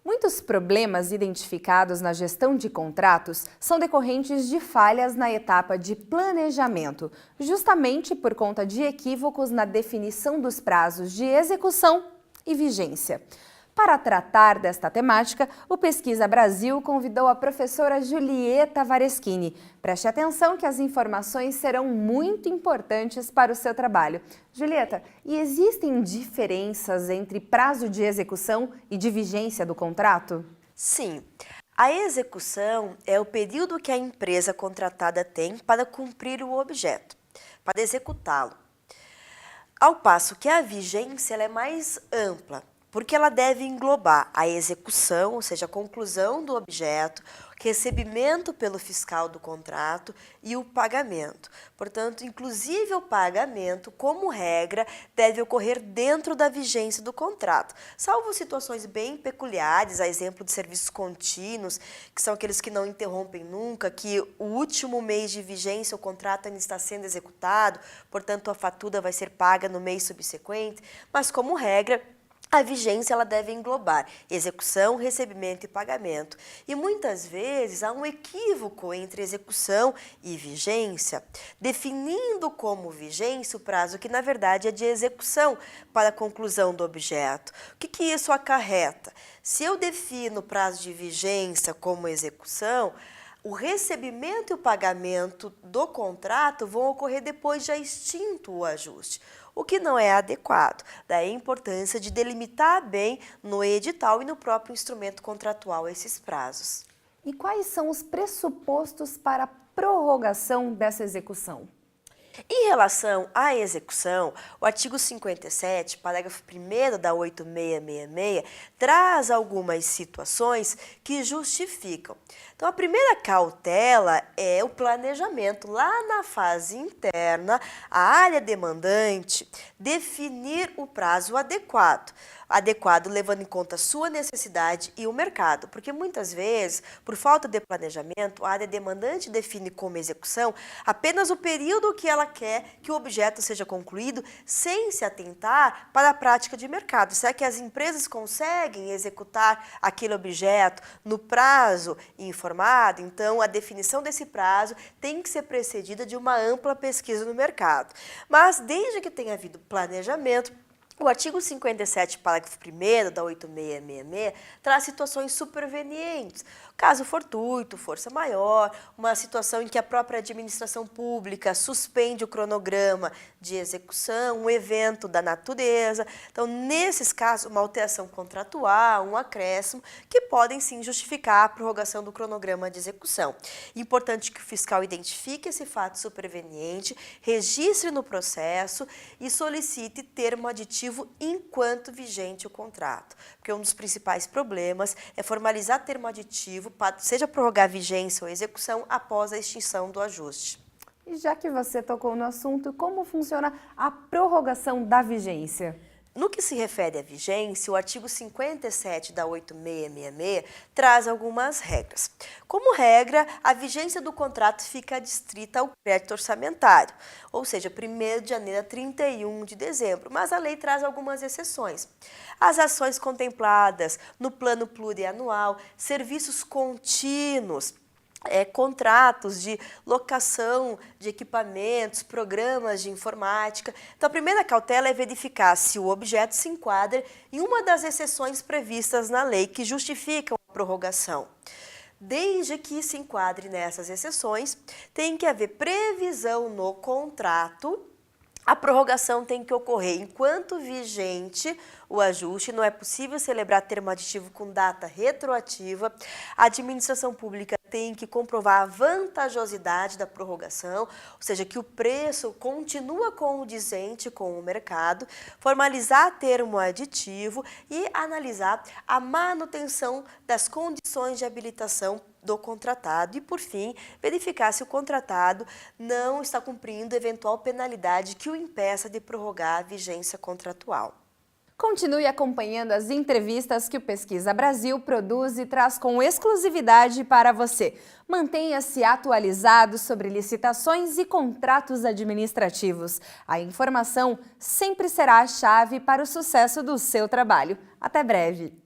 Muitos problemas identificados na gestão de contratos são decorrentes de falhas na etapa de planejamento, justamente por conta de equívocos na definição dos prazos de execução e vigência. Para tratar desta temática, o Pesquisa Brasil convidou a professora Julieta Vareschini. Preste atenção que as informações serão muito importantes para o seu trabalho. Julieta, e existem diferenças entre prazo de execução e de vigência do contrato? Sim. A execução é o período que a empresa contratada tem para cumprir o objeto, para executá-lo. Ao passo que a vigência ela é mais ampla, porque ela deve englobar a execução, ou seja, a conclusão do objeto, recebimento pelo fiscal do contrato e o pagamento. Portanto, inclusive o pagamento, como regra, deve ocorrer dentro da vigência do contrato, salvo situações bem peculiares, a exemplo de serviços contínuos, que são aqueles que não interrompem nunca, que o último mês de vigência o contrato ainda está sendo executado, portanto a fatura vai ser paga no mês subsequente, mas como regra, a vigência ela deve englobar execução, recebimento e pagamento. E muitas vezes há um equívoco entre execução e vigência, definindo como vigência o prazo que na verdade é de execução para a conclusão do objeto. O que isso acarreta? Se eu defino o prazo de vigência como execução, o recebimento e o pagamento do contrato vão ocorrer depois de extinto o ajuste, o que não é adequado. Daí a importância de delimitar bem no edital e no próprio instrumento contratual esses prazos. E quais são os pressupostos para a prorrogação dessa execução? Em relação à execução, o artigo 57, parágrafo 1º da 8666, traz algumas situações que justificam. Então, a primeira cautela é o planejamento. Lá na fase interna, a área demandante definir o prazo adequado levando em conta a sua necessidade e o mercado, porque muitas vezes, por falta de planejamento, a área demandante define como execução apenas o período que ela quer que o objeto seja concluído, sem se atentar para a prática de mercado. Será que as empresas conseguem executar aquele objeto no prazo informado? Então, a definição desse prazo tem que ser precedida de uma ampla pesquisa no mercado. Mas, desde que tenha havido planejamento, o artigo 57, parágrafo 1º da 8666, traz situações supervenientes. Caso fortuito, força maior, uma situação em que a própria administração pública suspende o cronograma de execução, um evento da natureza. Então, nesses casos, uma alteração contratual, um acréscimo, que podem sim justificar a prorrogação do cronograma de execução. Importante que o fiscal identifique esse fato superveniente, registre no processo e solicite termo aditivo enquanto vigente o contrato. Porque um dos principais problemas é formalizar termo aditivo, seja prorrogar a vigência ou execução após a extinção do ajuste. E já que você tocou no assunto, como funciona a prorrogação da vigência? No que se refere à vigência, o artigo 57 da 8666 traz algumas regras. Como regra, a vigência do contrato fica adstrita ao crédito orçamentário, ou seja, 1º de janeiro a 31 de dezembro, mas a lei traz algumas exceções. As ações contempladas no plano plurianual, serviços contínuos, contratos de locação de equipamentos, programas de informática. Então, a primeira cautela é verificar se o objeto se enquadra em uma das exceções previstas na lei que justificam a prorrogação. Desde que se enquadre nessas exceções, tem que haver previsão no contrato. A prorrogação tem que ocorrer enquanto vigente o ajuste, não é possível celebrar termo aditivo com data retroativa. A administração pública tem que comprovar a vantajosidade da prorrogação, ou seja, que o preço continua condizente com o mercado, formalizar termo aditivo e analisar a manutenção das condições de habilitação do contratado e, por fim, verificar se o contratado não está cumprindo eventual penalidade que o impeça de prorrogar a vigência contratual. Continue acompanhando as entrevistas que o Pesquisa Brasil produz e traz com exclusividade para você. Mantenha-se atualizado sobre licitações e contratos administrativos. A informação sempre será a chave para o sucesso do seu trabalho. Até breve!